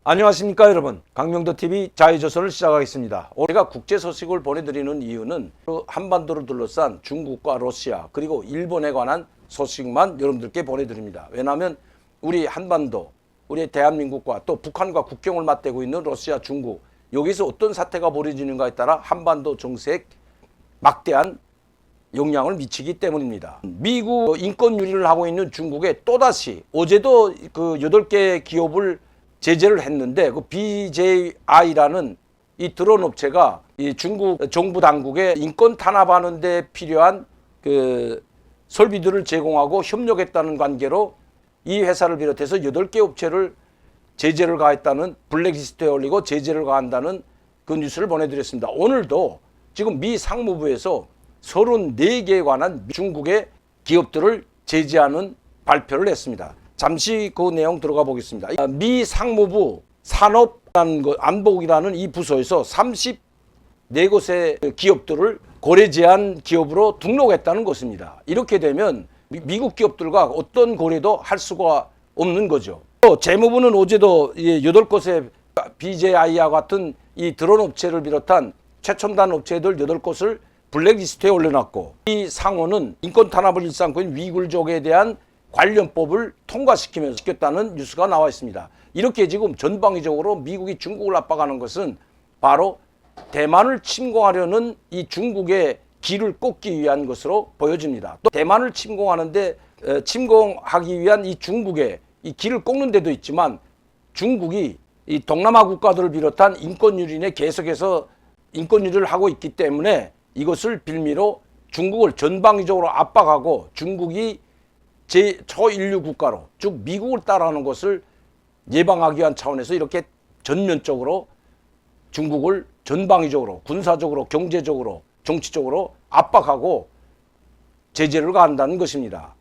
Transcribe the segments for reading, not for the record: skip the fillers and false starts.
안녕하십니까 여러분, 강명도TV 자유조선을 시작하겠습니다. 제가 국제 소식을 보내드리는 이유는 한반도를 둘러싼 중국과 러시아 그리고 일본에 관한 소식만 여러분들께 보내드립니다. 왜냐하면 우리 한반도, 우리 대한민국과 또 북한과 국경을 맞대고 있는 러시아, 중국, 여기서 어떤 사태가 벌어지는가에 따라 한반도 정세에 막대한 영향을 미치기 때문입니다. 미국 인권 유린을 하고 있는 중국에 또다시 어제도 그 8개 기업을 제재를 했는데 그 BJI라는 이 드론 업체가 이 중국 정부 당국에 인권 탄압하는 데 필요한 그 설비들을 제공하고 협력했다는 관계로 이 회사를 비롯해서 8개 업체를 제재를 가했다는, 블랙리스트에 올리고 제재를 가한다는 그 뉴스를 보내드렸습니다. 오늘도 지금 미 상무부에서 34개에 관한 중국의 기업들을 제재하는 발표를 했습니다. 잠시 그 내용 들어가 보겠습니다. 미 상무부 안보국이라는 이 부서에서 34곳의 기업들을 거래 제한 기업으로 등록했다는 것입니다. 이렇게 되면 미국 기업들과 어떤 거래도 할 수가 없는 거죠. 또 재무부는 어제도 8곳의 BJI와 같은 이 드론 업체를 비롯한 최첨단 업체들 8곳을 블랙리스트에 올려놨고, 이 상원은 인권 탄압을 일삼고 있는 위굴족에 대한 관련법을 통과시키면서 시켰다는 뉴스가 나와 있습니다. 이렇게 지금 전방위적으로 미국이 중국을 압박하는 것은 바로 대만을 침공하려는 이 중국의 길을 꽂기 위한 것으로 보여집니다. 또 대만을 침공하는데 침공하기 위한 이 중국의 이 길을 꽂는 데도 있지만, 중국이 이 동남아 국가들을 비롯한 인권 유린에 계속해서 인권 유린을 하고 있기 때문에 이것을 빌미로 중국을 전방위적으로 압박하고 중국이 제 초인류 국가로, 즉 미국을 따라하는 것을 예방하기 위한 차원에서 이렇게 전면적으로 중국을 전방위적으로 군사적으로, 경제적으로, 정치적으로 압박하고 제재를 가한다는 것입니다.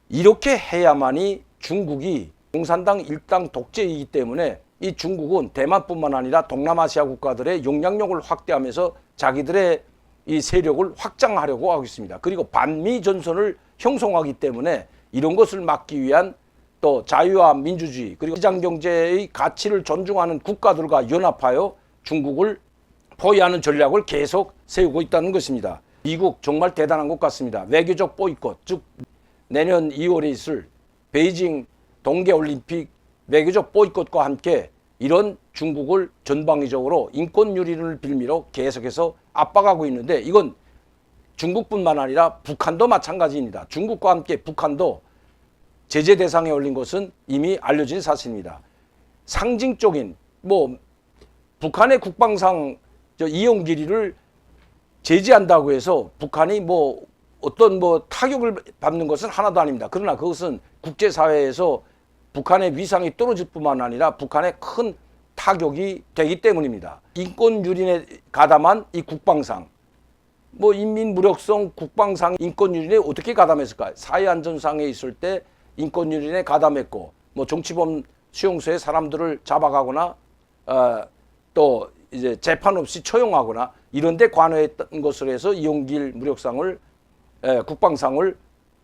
이렇게 해야만이 중국이 공산당 일당 독재이기 때문에 이 중국은 대만뿐만 아니라 동남아시아 국가들의 영향력을 확대하면서 자기들의 이 세력을 확장하려고 하고 있습니다. 그리고 반미 전선을 형성하기 때문에 이런 것을 막기 위한, 또 자유와 민주주의 그리고 시장경제의 가치를 존중하는 국가들과 연합하여 중국을 포위하는 전략을 계속 세우고 있다는 것입니다. 미국 정말 대단한 것 같습니다. 외교적 보이콧, 즉 내년 2월에 있을 베이징 동계올림픽 외교적 보이콧과 함께 이런 중국을 전방위적으로 인권 유린을 빌미로 계속해서 압박하고 있는데, 이건 중국뿐만 아니라 북한도 마찬가지입니다. 중국과 함께 북한도 제재 대상에 올린 것은 이미 알려진 사실입니다. 상징적인 북한의 국방상 이용길이를 제재한다고 해서 북한이 어떤 타격을 받는 것은 하나도 아닙니다. 그러나 그것은 국제사회에서 북한의 위상이 떨어질 뿐만 아니라 북한의 큰 타격이 되기 때문입니다. 인권 유린에 가담한 이 국방상, 인민무력성 국방상 인권 유린에 어떻게 가담했을까? 사회안전상에 있을 때 인권 유린에 가담했고, 정치범 수용소에 사람들을 잡아가거나 또 이제 재판 없이 처형하거나 이런 데 관여했던 것으로 해서 이용길 무력상을 국방상을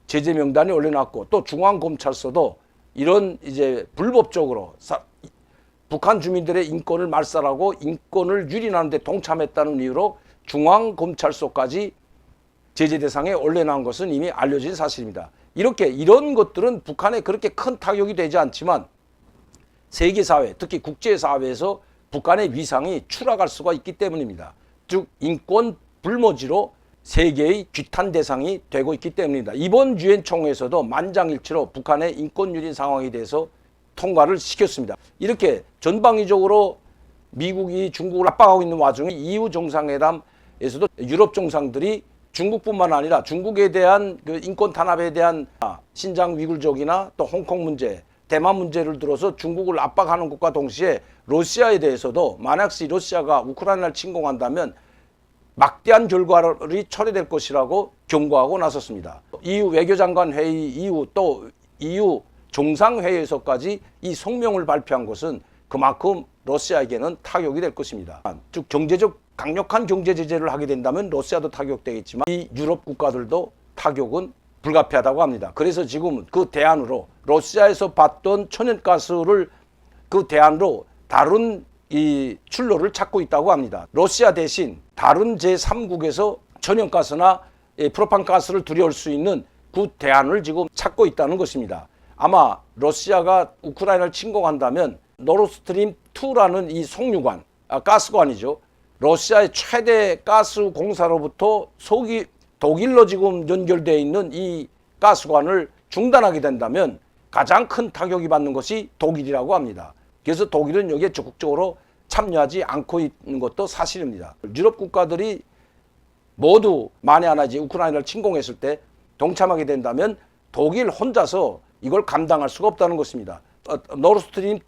제재 명단에 올려놨고, 또 중앙검찰서도 이런 이제 불법적으로 북한 주민들의 인권을 말살하고 인권을 유린하는 데 동참했다는 이유로 중앙검찰서까지 제재 대상에 올려놓은 것은 이미 알려진 사실입니다. 이런 것들은 북한에 그렇게 큰 타격이 되지 않지만 세계사회, 특히 국제사회에서 북한의 위상이 추락할 수가 있기 때문입니다. 즉 인권 불모지로 세계의 규탄 대상이 되고 있기 때문입니다. 이번 유엔 총회에서도 만장일치로 북한의 인권 유린 상황에 대해서 통과를 시켰습니다. 이렇게 전방위적으로 미국이 중국을 압박하고 있는 와중에 EU 정상회담에서도 유럽 정상들이 중국뿐만 아니라 중국에 대한 그 인권 탄압에 대한 신장 위굴족이나 또 홍콩 문제, 대만 문제를 들어서 중국을 압박하는 것과 동시에 러시아에 대해서도 만약시 러시아가 우크라이나를 침공한다면 막대한 결과를 초래될 것이라고 경고하고 나섰습니다. EU 외교장관 회의 이후 또 EU 정상회의에서까지 이 성명을 발표한 것은 그만큼 러시아에게는 타격이 될 것입니다. 즉 강력한 경제 제재를 하게 된다면 러시아도 타격되겠지만 이 유럽 국가들도 타격은 불가피하다고 합니다. 그래서 지금 그 대안으로 러시아에서 받던 천연가스를 그 대안으로 다른 이 출로를 찾고 있다고 합니다. 러시아 대신 다른 제3국에서 천연가스나 프로판가스를 들여올 수 있는 그 대안을 지금 찾고 있다는 것입니다. 아마 러시아가 우크라이나를 침공한다면 노르스트림 2라는 이 송유관, 가스관이죠. 러시아의 최대 가스 공사로부터 독일로 지금 연결되어 있는 이 가스관을 중단하게 된다면 가장 큰 타격이 받는 것이 독일이라고 합니다. 그래서 독일은 여기에 적극적으로 참여하지 않고 있는 것도 사실입니다. 유럽 국가들이 모두 만에 하나 이제 우크라이나를 침공했을 때 동참하게 된다면 독일 혼자서 이걸 감당할 수가 없다는 것입니다. 노르스트림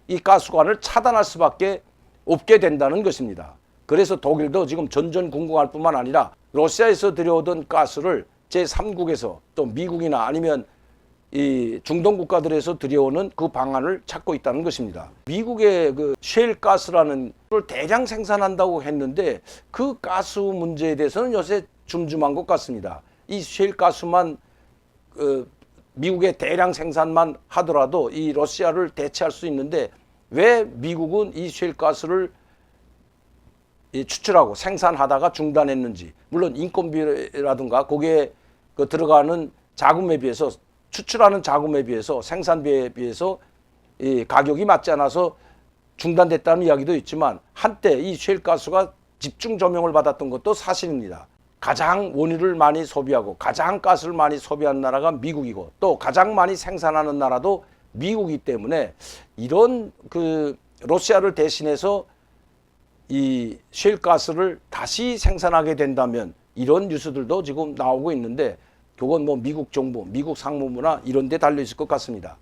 2 가스관을 차단할 수밖에 없게 된다는 것입니다. 그래서 독일도 지금 전전긍긍할 뿐만 아니라 러시아에서 들여오던 가스를 제3국에서 또 미국이나 아니면 이 중동 국가들에서 들여오는 그 방안을 찾고 있다는 것입니다. 미국의 그 셰일 가스라는 걸 대량 생산한다고 했는데 그 가스 문제에 대해서는 요새 줌줌한 것 같습니다. 이 셰일 가스만 미국의 대량 생산만 하더라도 이 러시아를 대체할 수 있는데 왜 미국은 이 셰일 가스를 추출하고 생산하다가 중단했는지, 물론 인건비라든가 거기에 들어가는 자금에 비해서, 추출하는 자금에 비해서, 생산비에 비해서 이 가격이 맞지 않아서 중단됐다는 이야기도 있지만 한때 이 셰일 가스가 집중 조명을 받았던 것도 사실입니다. 가장 원유를 많이 소비하고 가장 가스를 많이 소비하는 나라가 미국이고 또 가장 많이 생산하는 나라도 미국이기 때문에 이런 그 러시아를 대신해서 이 셰일 가스를 다시 생산하게 된다면 이런 뉴스들도 지금 나오고 있는데 그건 뭐 미국 정부, 미국 상무부나 이런 데 달려 있을 것 같습니다.